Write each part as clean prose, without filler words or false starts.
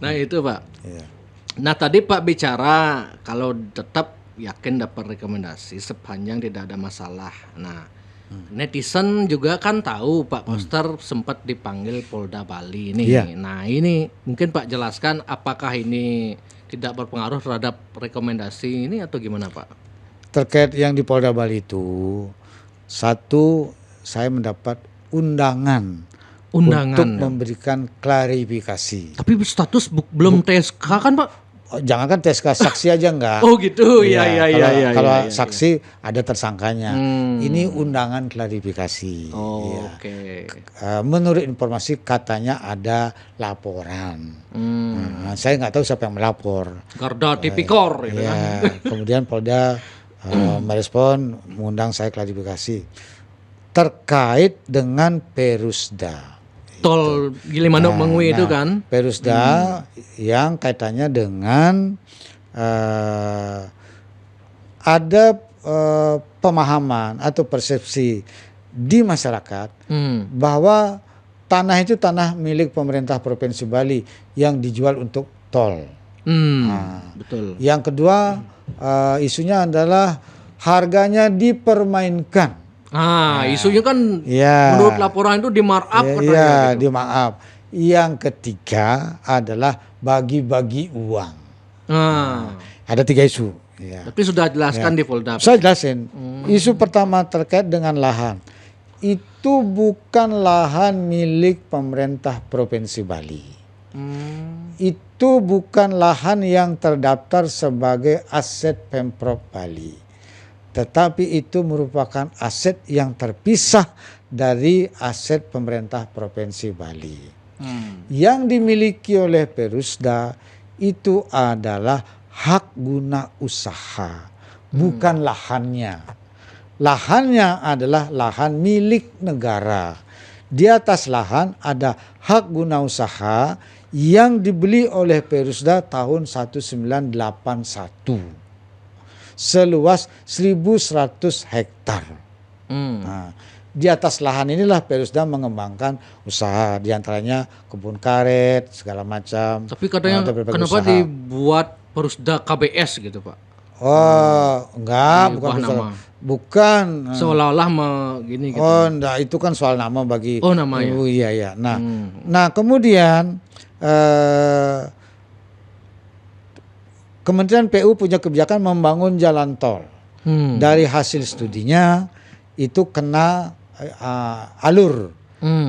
Nah itu Pak. Ya. Nah tadi Pak bicara kalau tetap yakin dapat rekomendasi sepanjang tidak ada masalah. Nah netizen juga kan tahu Pak Koster sempat dipanggil Polda Bali ini. Iya. Nah ini mungkin Pak jelaskan apakah ini tidak berpengaruh terhadap rekomendasi ini atau gimana Pak? Terkait yang di Polda Bali itu, satu, saya mendapat undangan untuk Ya. memberikan klarifikasi. Tapi status belum TSK kan Pak? Jangankan tes saksi aja enggak. Oh gitu, iya. Kalau saksi ada tersangkanya. Ini undangan klarifikasi. Oh, Ya. oke. Menurut informasi katanya ada laporan. Nah, saya nggak tahu siapa yang melapor. Garda Tipikor gitu kan. Ya, kemudian Polda merespon, mengundang saya klarifikasi terkait dengan Perusda. Tol Gilimanuk Mengwi itu kan. Perusda yang kaitannya dengan ada pemahaman atau persepsi di masyarakat bahwa tanah itu tanah milik pemerintah Provinsi Bali yang dijual untuk tol. Betul. Yang kedua isunya adalah harganya dipermainkan. Isunya kan menurut laporan itu di markup katanya. Iya, gitu. di maaf. Yang ketiga adalah bagi-bagi uang. Ada 3 isu. Ya. Tapi sudah jelaskan di Polda. Saya jelasin. Isu pertama terkait dengan lahan. Itu bukan lahan milik pemerintah Provinsi Bali. Itu bukan lahan yang terdaftar sebagai aset Pemprov Bali. Tetapi itu merupakan aset yang terpisah dari aset pemerintah Provinsi Bali. Yang dimiliki oleh Perusda itu adalah hak guna usaha, bukan lahannya. Lahannya adalah lahan milik negara. Di atas lahan ada hak guna usaha yang dibeli oleh Perusda tahun 1981. Seluas 1.100 hektar. Nah, di atas lahan inilah Perusda mengembangkan usaha, diantaranya kebun karet segala macam. Tapi katanya kenapa dibuat Perusda KBS gitu Pak? Oh, enggak, bukan nama. Bukan. Seolah-olah gini gitu. Oh, enggak, itu kan soal nama bagi. Oh, nama ya. Iya. Nah, kemudian Kementerian PU punya kebijakan membangun jalan tol. Dari hasil studinya itu kena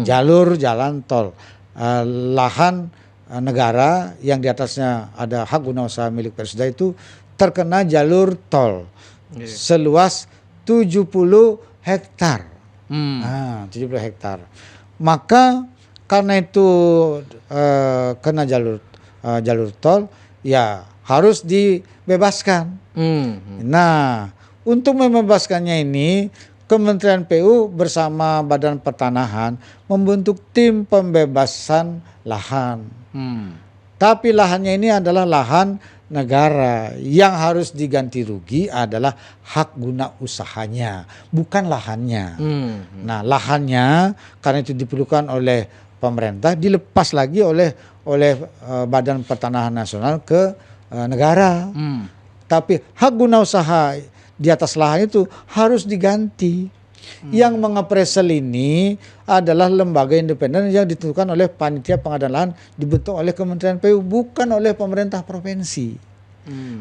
jalur jalan tol. Lahan negara yang di atasnya ada hak guna usaha milik Perusda itu terkena jalur tol seluas 70 hektar. 70 hektar. Maka karena itu kena jalur tol, ya harus dibebaskan. Nah, untuk membebaskannya ini Kementerian PU bersama Badan Pertanahan membentuk tim pembebasan lahan. Tapi lahannya ini adalah lahan negara, yang harus diganti rugi adalah hak guna usahanya, bukan lahannya. Nah, lahannya karena itu diperlukan oleh pemerintah dilepas lagi oleh Badan Pertanahan Nasional ke negara. Tapi hak guna usaha di atas lahan itu harus diganti. Yang mengapresel ini adalah lembaga independen yang ditentukan oleh panitia pengadaan lahan, dibentuk oleh Kementerian PU, bukan oleh pemerintah provinsi.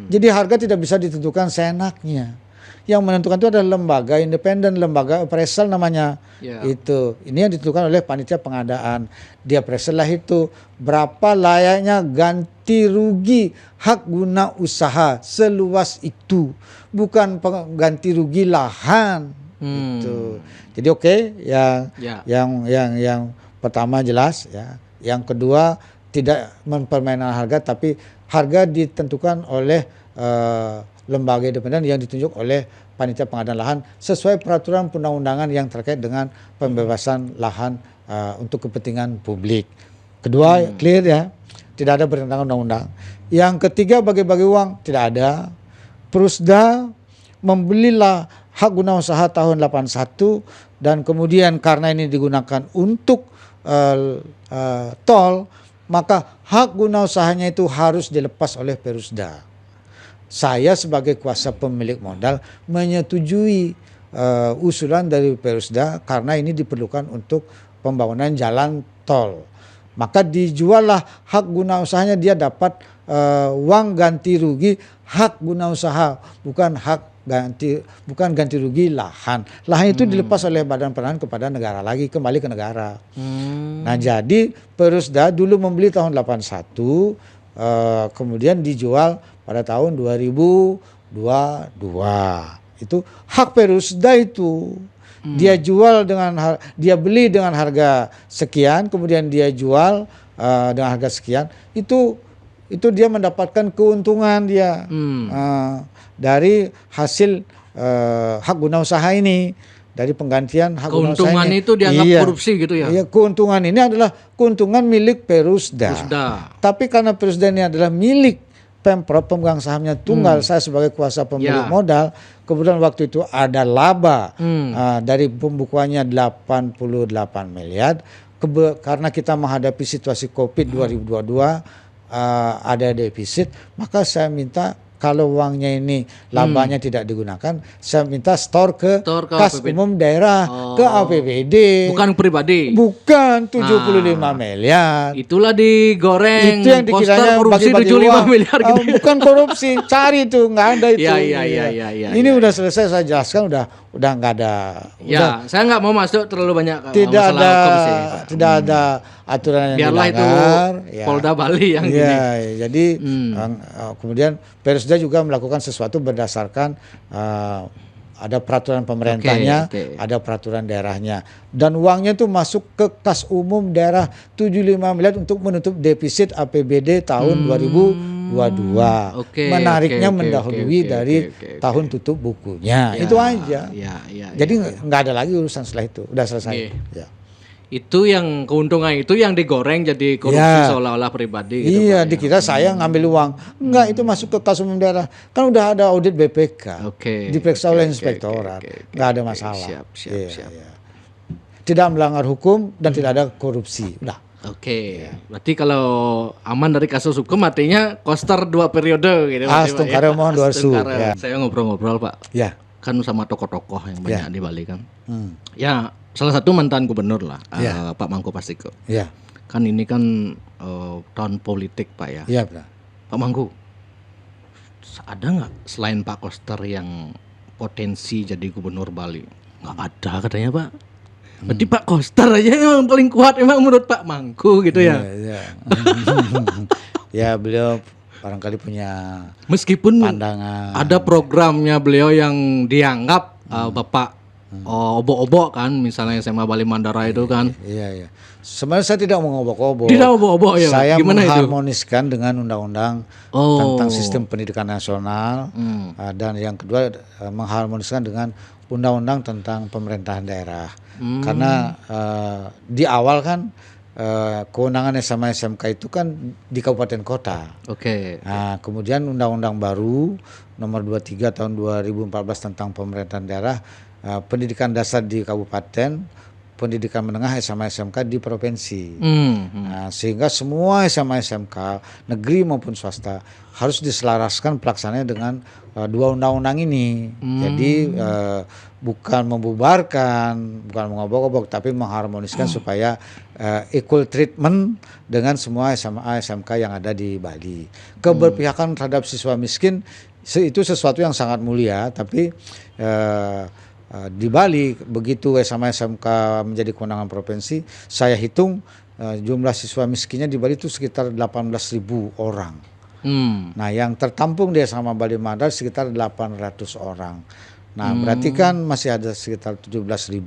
Jadi harga tidak bisa ditentukan seenaknya. Yang menentukan itu adalah lembaga independen, lembaga appraisal namanya. Itu ini yang ditentukan oleh panitia pengadaan. Dia appraisal lah itu berapa layaknya ganti rugi hak guna usaha seluas itu, bukan ganti rugi lahan. Itu. Jadi yang pertama jelas ya. Yang kedua tidak mempermainkan harga, tapi harga ditentukan oleh lembaga independen yang ditunjuk oleh panitia pengadaan lahan sesuai peraturan perundang-undangan yang terkait dengan pembebasan lahan untuk kepentingan publik. Kedua, clear ya, tidak ada bertentangan undang-undang. Yang ketiga, bagi-bagi uang, tidak ada. Perusda membelilah hak guna usaha tahun 81 dan kemudian karena ini digunakan untuk tol, maka hak guna usahanya itu harus dilepas oleh Perusda. Saya sebagai kuasa pemilik modal menyetujui usulan dari Perusda karena ini diperlukan untuk pembangunan jalan tol. Maka dijuallah hak guna usahanya, dia dapat uang ganti rugi hak guna usaha, bukan ganti rugi lahan. Lahan itu dilepas oleh Badan Penahan kepada negara lagi, kembali ke negara. Nah, jadi Perusda dulu membeli tahun 81, kemudian dijual pada tahun 2022. Itu hak Perusda itu. Dia jual dia beli dengan harga sekian, kemudian dia jual dengan harga sekian. Itu dia mendapatkan keuntungan dia dari hasil hak guna usaha ini, dari penggantian hak guna usaha. Keuntungan itu dianggap korupsi gitu ya? Iya, keuntungan ini adalah keuntungan milik Perusda. Tapi karena Perusda ini adalah milik Pemprov, pemegang sahamnya tunggal, saya sebagai kuasa pemilik modal, kemudian waktu itu ada laba dari pembukuannya 88 miliar, karena kita menghadapi situasi COVID 2022, ada defisit, maka saya minta kalau uangnya ini labanya tidak digunakan, saya minta store ke kas umum daerah, ke APBD. Bukan pribadi. Bukan 75 miliar. Itulah digoreng. Itu yang dikiranya korupsi bagi-bagi 75 uang. miliar gitu. Bukan korupsi, cari itu, nggak ada itu. Iya. Ini udah selesai, saya jelaskan, udah nggak ada. Ya, saya nggak mau masuk terlalu banyak tidak masalah ada korupsi. Tidak ada aturan yang biarlah dilanggar. Itu Polda Bali yang gini. Jadi kemudian Perusda juga melakukan sesuatu berdasarkan ada peraturan pemerintahnya, ada peraturan daerahnya, dan uangnya itu masuk ke kas umum daerah 75 miliar untuk menutup defisit APBD tahun 2022. Menariknya mendahului dari tahun tutup bukunya. Itu aja. Jadi nggak ada lagi urusan setelah itu, udah selesai. Itu yang keuntungan itu yang digoreng jadi korupsi seolah-olah pribadi gitu. Iya, dikira saya ngambil uang. Enggak, itu masuk ke kas umum daerah. Kan udah ada audit BPK. Diperiksa oleh inspektorat. Enggak ada masalah. Siap. Tidak melanggar hukum dan tidak ada korupsi. Udah. Berarti kalau aman dari kasus hukum artinya koster 2 periode gitu. Astungkara mohon doa su. Saya ngobrol-ngobrol, Pak. Ya. Kan sama tokoh-tokoh yang banyak di Bali kan. Ya, salah satu mantan gubernur lah, Pak Mangku Pastiko. Kan ini kan tahun politik, Pak ya. Iya, benar. Pak Mangku, ada nggak selain Pak Koster yang potensi jadi gubernur Bali? Nggak ada katanya, Pak. Berarti Pak Koster aja yang paling kuat emang menurut Pak Mangku gitu ya? Ya, beliau barangkali punya meskipun pandangan. Ada programnya beliau yang dianggap Bapak obok-obok kan, misalnya SMA Bali Mandara itu kan. Iya. Sebenarnya saya tidak mau ngobok-obok. Tidak obok-obok ya. Saya gimana mengharmoniskan dengan undang-undang tentang sistem pendidikan nasional, dan yang kedua mengharmoniskan dengan undang-undang tentang pemerintahan daerah. Karena di awal kan kewenangan SMA SMK itu kan di kabupaten kota. Nah, kemudian undang-undang baru nomor 23 tahun 2014 tentang pemerintahan daerah, pendidikan dasar di kabupaten, pendidikan menengah SMA SMK di provinsi. Nah, sehingga semua SMA SMK negeri maupun swasta harus diselaraskan pelaksanaannya dengan dua undang-undang ini. Jadi bukan membubarkan, bukan mengobok-obok, tapi mengharmoniskan supaya equal treatment dengan semua SMA SMK yang ada di Bali. Keberpihakan terhadap siswa miskin itu sesuatu yang sangat mulia, tapi di Bali begitu SMA SMK menjadi kewenangan provinsi, saya hitung jumlah siswa miskinnya di Bali itu sekitar 18.000 orang. Nah, yang tertampung di SMA Bali Mandar sekitar 800 orang. Nah, berarti kan masih ada sekitar 17.000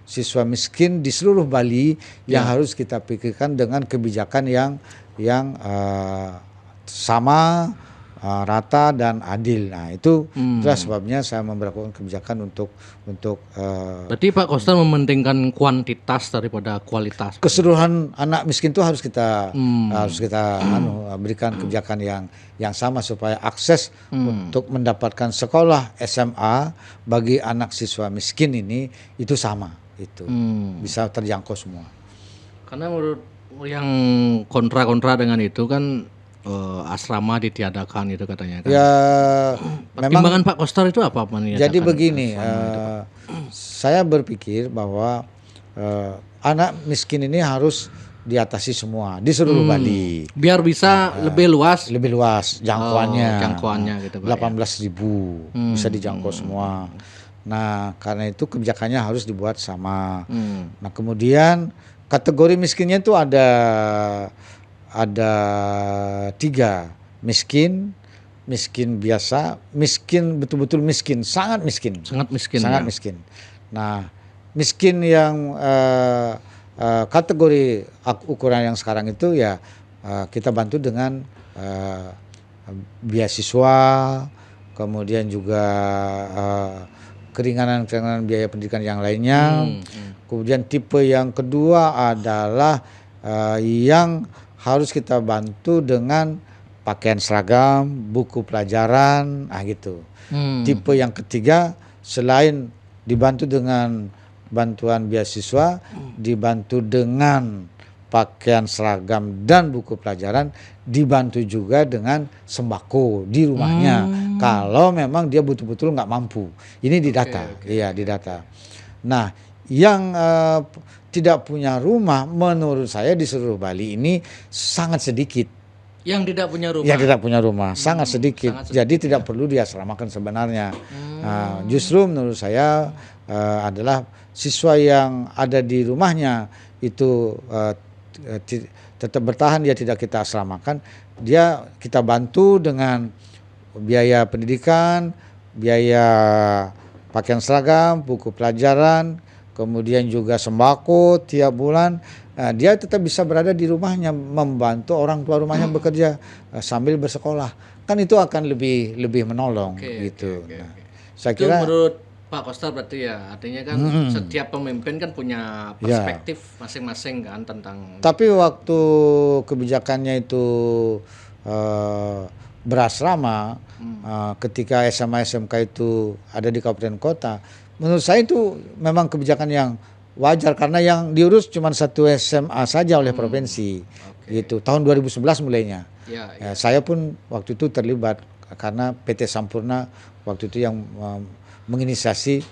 siswa miskin di seluruh Bali yang harus kita pikirkan dengan kebijakan yang sama, rata dan adil. Nah, itulah sebabnya saya memberlakukan kebijakan untuk berarti Pak Koster mementingkan kuantitas daripada kualitas. Keseluruhan anak miskin itu harus kita berikan kebijakan yang sama supaya akses untuk mendapatkan sekolah SMA bagi anak siswa miskin ini itu sama, itu bisa terjangkau semua. Karena menurut yang kontra-kontra dengan itu kan asrama ditiadakan itu katanya kan. Ya Pertimbangan Pak Koster itu apa meniadakan jadi begini, asrama itu, Pak? saya berpikir bahwa anak miskin ini harus diatasi semua di seluruh Bali. Biar bisa lebih luas Lebih luas jangkauannya. jangkauannya gitu Pak. 18.000 bisa dijangkau semua. Nah, karena itu kebijakannya harus dibuat sama. Nah, kemudian kategori miskinnya itu ada 3, miskin, miskin biasa, miskin betul-betul miskin, sangat miskin. Sangat miskin. Sangat ya. miskin. Nah, miskin yang kategori ukuran yang sekarang itu ya kita bantu dengan beasiswa, kemudian juga keringanan-keringanan biaya pendidikan yang lainnya. Kemudian tipe yang kedua adalah yang harus kita bantu dengan pakaian seragam, buku pelajaran, gitu. Tipe yang ketiga selain dibantu dengan bantuan beasiswa, dibantu dengan pakaian seragam dan buku pelajaran, dibantu juga dengan sembako di rumahnya. Kalau memang dia betul-betul nggak mampu, ini didata, iya didata. Nah, yang tidak punya rumah, menurut saya di seluruh Bali ini sangat sedikit. Yang tidak punya rumah. Yang tidak punya rumah sangat sedikit. Jadi tidak perlu diasramakan sebenarnya. Justru menurut saya adalah siswa yang ada di rumahnya itu tetap bertahan, dia tidak kita asramakan, dia kita bantu dengan biaya pendidikan, biaya pakaian seragam, buku pelajaran, kemudian juga sembako tiap bulan. Dia tetap bisa berada di rumahnya membantu orang tua rumahnya bekerja sambil bersekolah. Kan itu akan lebih menolong gitu. Nah, saya Itu kira menurut Pak Koster berarti ya, artinya kan setiap pemimpin kan punya perspektif masing-masing kan tentang. Tapi waktu kebijakannya itu berasrama, ketika SMA SMK itu ada di kabupaten kota, menurut saya itu memang kebijakan yang wajar karena yang diurus cuma satu SMA saja oleh provinsi. Gitu. Tahun 2011 mulainya. Ya, saya pun waktu itu terlibat karena PT Sampurna waktu itu yang menginisiasi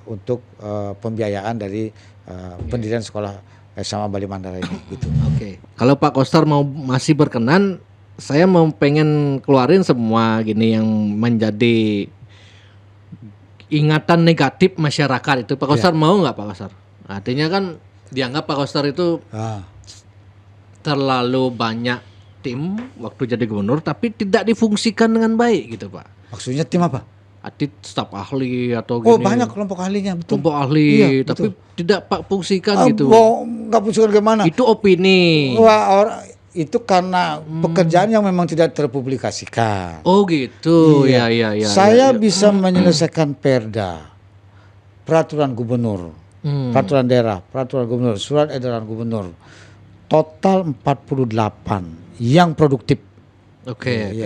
untuk pembiayaan dari pendirian sekolah SMA Bali Mandara ini gitu. Kalau Pak Koster masih berkenan, saya mau pengen keluarin semua gini yang menjadi ingatan negatif masyarakat itu. Pak Koster mau nggak Pak Koster? Artinya kan dianggap Pak Koster itu terlalu banyak tim waktu jadi gubernur tapi tidak difungsikan dengan baik gitu Pak. Maksudnya tim apa? Staf ahli atau gini. Oh, banyak kelompok ahlinya, betul. Kelompok ahli, tapi tidak Pak fungsikan gitu. Nggak fungsikan gimana? Itu opini. Wah, itu karena pekerjaan yang memang tidak terpublikasikan. Oh gitu, ya. Saya bisa menyelesaikan perda, peraturan gubernur, peraturan daerah, peraturan gubernur, surat edaran gubernur, total 48 yang produktif. Oke.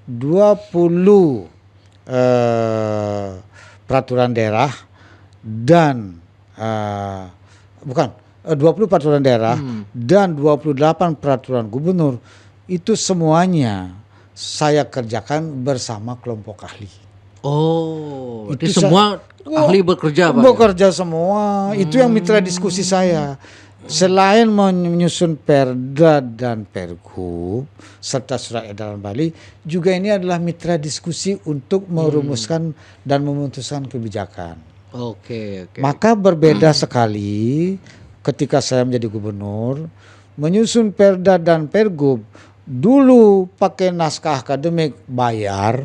20 peraturan daerah dan 20 peraturan daerah dan 28 peraturan gubernur itu semuanya saya kerjakan bersama kelompok ahli. Oh, itu itu semua ahli bekerja Pak? Bekerja semua. Itu yang mitra diskusi saya. Selain menyusun perda dan pergub serta surat edaran Bali, juga ini adalah mitra diskusi untuk merumuskan dan memutuskan kebijakan. Oke. Maka berbeda sekali ketika saya menjadi gubernur, menyusun perda dan pergub, dulu pakai naskah akademik bayar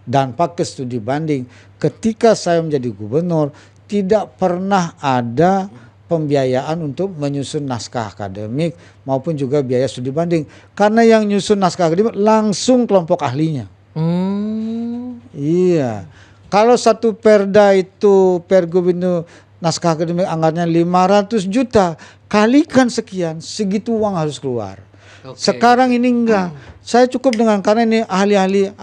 dan pakai studi banding. Ketika saya menjadi gubernur, tidak pernah ada pembiayaan untuk menyusun naskah akademik maupun juga biaya studi banding. Karena yang nyusun naskah akademik langsung kelompok ahlinya. Iya. Kalau satu perda itu, pergub itu naskah akademik anggarannya 500 juta, kalikan sekian, segitu uang harus keluar. Sekarang ini enggak. Saya cukup dengan, karena ini ahli-ahli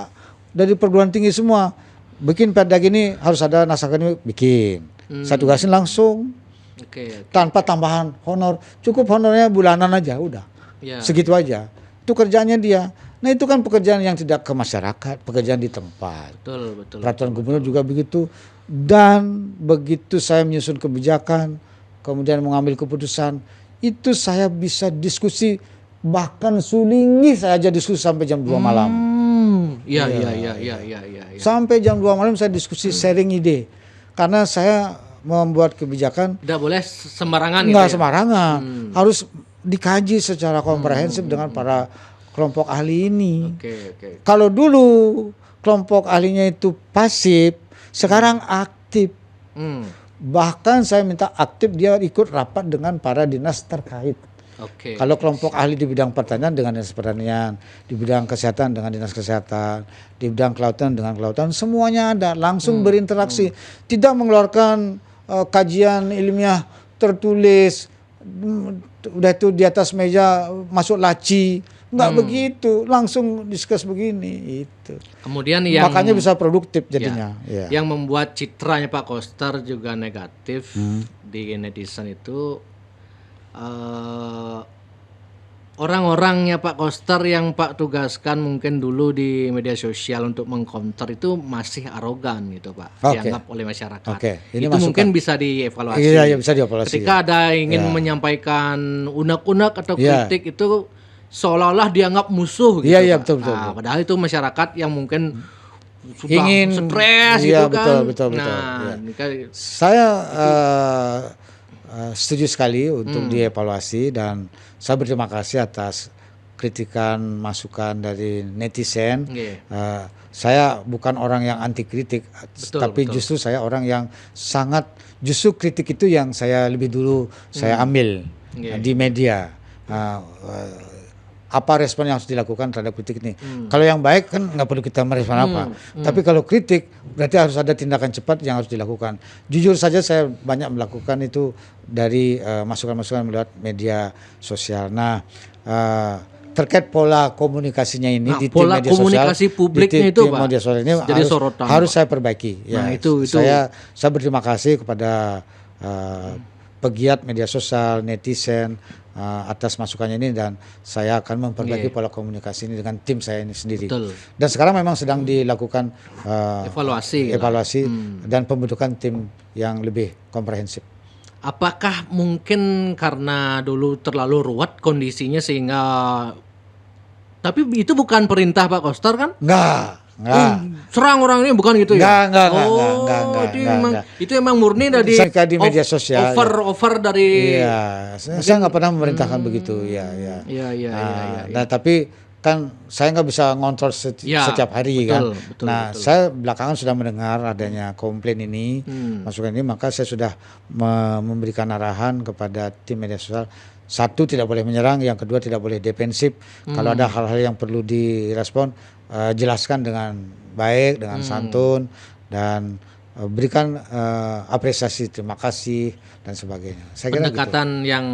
dari perguruan tinggi semua. Bikin perda gini harus ada naskah akademik, bikin. Saya tugasin langsung. Oke. tanpa tambahan honor, cukup honornya bulanan aja udah. Ya. Segitu aja. Itu kerjaannya dia. Nah itu kan pekerjaan yang tidak ke masyarakat, pekerjaan di tempat. Betul. Peraturan gubernur juga begitu. Dan begitu saya menyusun kebijakan, kemudian mengambil keputusan, itu saya bisa diskusi, bahkan sulingi saya aja diskusi sampai jam 2 malam. Iya. Sampai jam 2 malam saya diskusi sharing ide. Karena saya membuat kebijakan Tidak boleh sembarangan nggak gitu ya. sembarangan, harus dikaji secara komprehensif dengan para kelompok ahli ini. Oke. Kalau dulu kelompok ahlinya itu pasif, sekarang aktif. Bahkan saya minta aktif, dia ikut rapat dengan para dinas terkait. Oke. Kalau kelompok ahli di bidang pertanian dengan dinas pertanian, di bidang kesehatan dengan dinas kesehatan, di bidang kelautan dengan kelautan, semuanya ada, langsung berinteraksi, tidak mengeluarkan kajian ilmiah tertulis, udah itu di atas meja masuk laci, nggak begitu, langsung diskus begini itu. Kemudian yang Makanya bisa produktif jadinya. Ya. yang membuat citranya Pak Koster juga negatif di netizen itu orang-orangnya Pak Koster yang Pak tugaskan mungkin dulu di media sosial untuk mengcounter itu masih arogan gitu Pak, Oke. dianggap oleh masyarakat. Oke, ini Itu masukan. mungkin bisa dievaluasi. Iya, bisa dievaluasi. Ketika ada ingin menyampaikan unek-unek atau kritik itu seolah-olah dianggap musuh gitu. Iya, Pak. betul. Padahal itu masyarakat yang mungkin sudah Ingin stres iya, gitu kan. betul. Nah, Iya. ini kan Saya setuju sekali untuk dievaluasi, dan saya berterima kasih atas kritikan masukan dari netizen. Saya bukan orang yang anti kritik, tapi justru saya orang yang sangat, justru kritik itu yang saya lebih dulu saya ambil di media. Apa respon yang harus dilakukan terhadap kritik ini? Kalau yang baik kan nggak perlu kita merespon apa. Tapi kalau kritik berarti harus ada tindakan cepat yang harus dilakukan. Jujur saja saya banyak melakukan itu dari masukan-masukan lewat media sosial. Nah, terkait pola komunikasinya ini di tim pola media sosial, komunikasi publiknya itu, Pak, media sosial ini jadi sorotan, harus Pak. saya perbaiki. Ya, Nah, itu. Saya berterima kasih kepada pegiat media sosial, netizen atas masukannya ini, dan saya akan memperbaiki pola komunikasi ini dengan tim saya ini sendiri. Betul. Dan sekarang memang sedang dilakukan Evaluasi dan pembentukan tim yang lebih komprehensif. Apakah mungkin karena dulu terlalu ruwet kondisinya sehingga, tapi itu bukan perintah Pak Koster kan? Enggak. Serang orang ini bukan gitu ya? Enggak. Itu emang murni dari Saya di media sosial. Over dari. Iya, saya nggak pernah memerintahkan begitu. Iya. Nah, tapi kan saya nggak bisa ngontrol setiap hari kan. Betul. Saya belakangan sudah mendengar adanya komplain ini, masukan ini, maka saya sudah memberikan arahan kepada tim media sosial. Satu, tidak boleh menyerang, yang kedua tidak boleh defensif. Kalau ada hal-hal yang perlu direspon, jelaskan dengan baik, dengan santun, dan berikan apresiasi, terima kasih dan sebagainya. Saya kira Pendekatan yang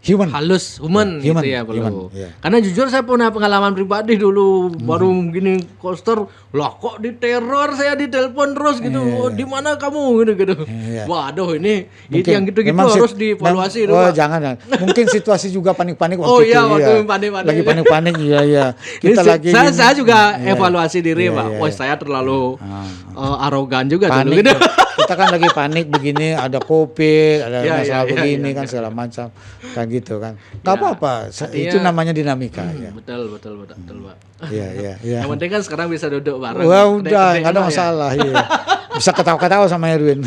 human. halus, human gitu ya perlu. Iya. Karena jujur saya punya pengalaman pribadi dulu, baru gini Koster, lah kok diteror, saya ditelepon terus gitu. Di mana kamu gitu. Waduh, ini itu yang gitu-gitu harus dievaluasi itu, Pak. Jangan. Mungkin situasi juga panik-panik waktu Oh itu. iya, waktu panik-panik. Lagi panik-panik, iya. Kita lagi saya juga evaluasi diri, Pak. Wah, saya terlalu arogan juga dulu panik. gitu. Kita kan lagi panik begini, ada COVID, ada masalah begini kan segala macam, kan gitu kan. Gak apa-apa, itu namanya dinamika. Ya. Betul, Pak. Iya. Yang penting kan sekarang bisa duduk bareng. Wah, udah, nggak ada masalah. Iya. Bisa ketawa-ketawa sama Erwin.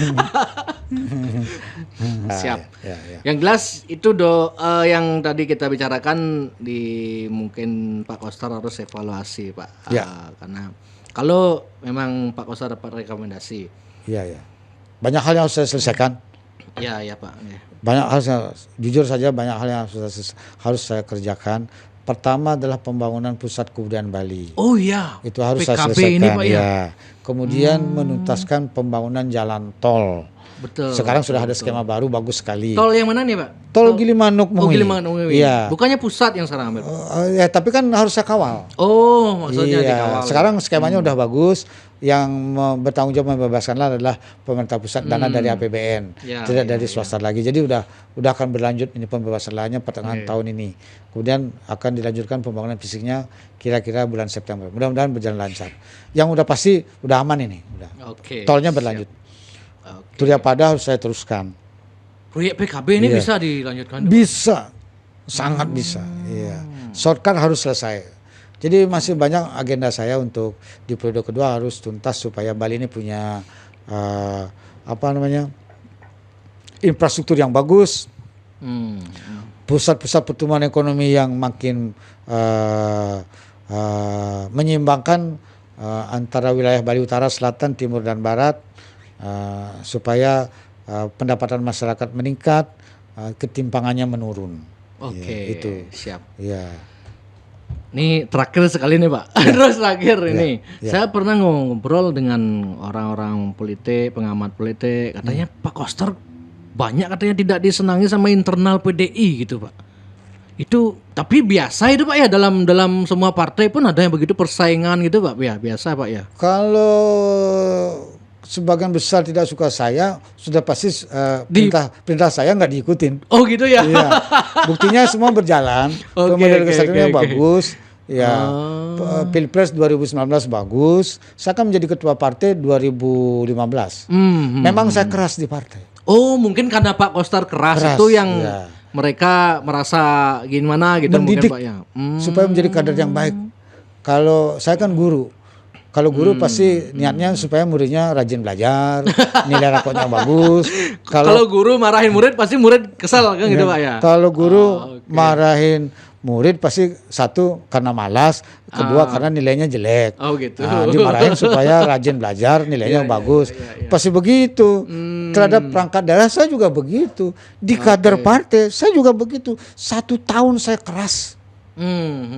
Siap. Ya. Yang jelas itu yang tadi kita bicarakan, mungkin Pak Koster harus evaluasi, Pak. Karena kalau memang Pak Koster dapat rekomendasi. Iya. Banyak hal yang harus saya selesaikan. Iya, Pak. Banyak hal, jujur saja banyak hal yang harus saya kerjakan. Pertama adalah pembangunan pusat kebudayaan Bali. Oh iya. Itu harus PKB saya selesaikan. ini, Pak, ya. Kemudian menuntaskan pembangunan jalan tol. Betul. Sekarang sudah ada skema baru bagus sekali. Tol yang mana nih, Pak? Tol Gilimanuk Oh, Mui. Gilimanuk Mui. Iya. Bukannya pusat yang sekarang ambil. Ya tapi kan harus saya kawal. Oh, maksudnya Iya, dikawal. sekarang skemanya udah bagus. Yang bertanggung jawab membebaskanlah adalah pemerintah pusat, dana dari APBN, Ya, tidak ya, dari swasta lagi. Jadi udah akan berlanjut ini pembebasan lahannya pertengahan tahun ini. Kemudian akan dilanjutkan pembangunan fisiknya kira-kira bulan September. Mudah-mudahan berjalan lancar. Yang udah pasti udah aman ini. Udah. Oke. Tolnya berlanjut. Oke. Surya Pada harus saya teruskan. Proyek PKB ini Iya. bisa dilanjutkan? Bisa, sangat bisa. Iya. Shortcut harus selesai. Jadi masih banyak agenda saya untuk di periode kedua harus tuntas supaya Bali ini punya infrastruktur yang bagus, Hmm. pusat-pusat pertumbuhan ekonomi yang makin menyeimbangkan antara wilayah Bali Utara, Selatan, Timur dan Barat, supaya pendapatan masyarakat meningkat, ketimpangannya menurun. Oke, Ya, itu. siap. Ya. Ini terakhir sekali nih, Pak. Terus terakhir ini, ya. saya pernah ngobrol dengan orang-orang politik, pengamat politik, katanya Pak Koster banyak katanya tidak disenangi sama internal PDI gitu, Pak. Itu tapi biasa itu, Pak ya, dalam semua partai pun ada yang begitu persaingan gitu, Pak. Ya, biasa, Pak ya. Kalau sebagian besar tidak suka saya, sudah pasti perintah saya nggak diikutin. Oh, gitu ya. Iya. Buktinya semua berjalan. Oke, Kemudian oke, kesannya oke. bagus. Ya. Pilpres 2019 bagus. Saya kan menjadi ketua partai 2015. Memang saya keras di partai. Oh, mungkin karena Pak Koster keras itu yang iya. mereka merasa gimana gitu Mendidik mungkin, Pak ya. supaya menjadi kader yang baik. Kalau saya kan guru. Kalau guru pasti niatnya supaya muridnya rajin belajar, nilai rapotnya bagus. Kalau guru marahin murid pasti murid kesal kan gitu, Pak ya. Kalau guru oke. marahin murid pasti satu karena malas, kedua karena nilainya jelek. Oh, gitu. Nah, dimarahin supaya rajin belajar, nilainya bagus. Pasti begitu. Terhadap perangkat daerah saya juga begitu. Di kader partai saya juga begitu. 1 tahun saya keras.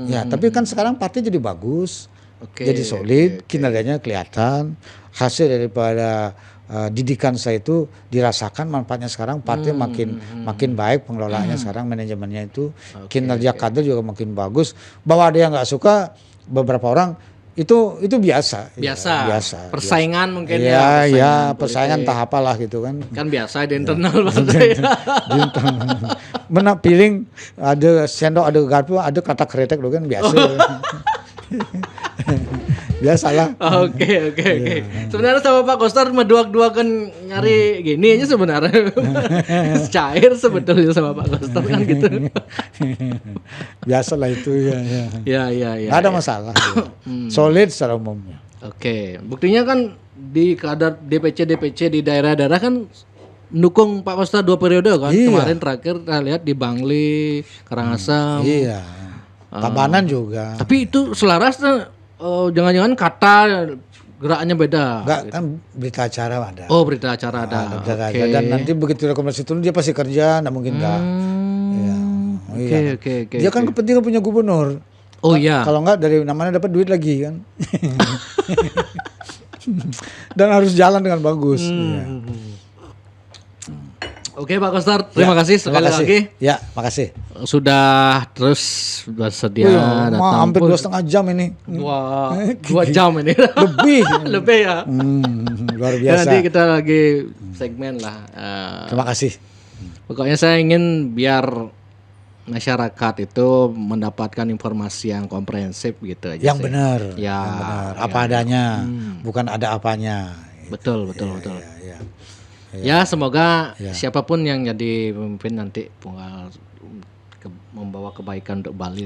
Ya, tapi kan sekarang partai jadi bagus. Oke, Jadi solid, kinerjanya kelihatan. Hasil daripada didikan saya itu dirasakan manfaatnya sekarang. Partai makin baik pengelolaannya sekarang, manajemennya itu, kinerja kader juga makin bagus. Bahwa ada yang nggak suka, beberapa orang itu biasa. Biasa. Ya, biasa. Persaingan mungkin Ya, ya. persaingan tahap apalah gitu kan. Kan biasa di internal partai. Menang piring ada sendok, ada garpu, ada kata kretek loh kan biasa. Biasalah. Oke. Sebenarnya sama Pak Koster menduak-duakan nyari gini aja sebenarnya. Cair sebetulnya sama Pak Koster kan gitu. Biasalah itu ya. Ya. Nggak ada masalah. Solid secara umumnya. Oke, buktinya kan di kadar DPC di daerah-daerah kan mendukung Pak Koster 2 periode kan. Iya. Kemarin terakhir kita lihat di Bangli, Karangasem. Iya. Tabanan juga. Tapi itu selaras jangan-jangan kata gerakannya beda. Enggak kan berita acara ada. Oh, berita acara ada. Ada berita Oke. acara. Dan nanti begitu rekomendasi turun dia pasti kerja, enggak mungkin enggak. Iya. Oke. Dia kan kepentingan punya gubernur. Oh iya. Kalau enggak dari namanya dapat duit lagi kan. Dan harus jalan dengan bagus. Iya. Oke Pak Koster, terima kasih sekali lagi. Ya, makasih. Sudah terus bersedia datang. Hampir 2,5 jam ini. 2 jam ini. Lebih. Lebih ya. Luar Ya, biasa. nanti kita lagi segmen lah. Terima kasih. Pokoknya saya ingin biar masyarakat itu mendapatkan informasi yang komprehensif gitu aja. Yang sih. benar. Ya, Yang benar. ya. Apa adanya, bukan ada apanya. Betul. Ya. Ya semoga Ya. siapapun yang jadi pemimpin nanti membawa kebaikan untuk Bali lah.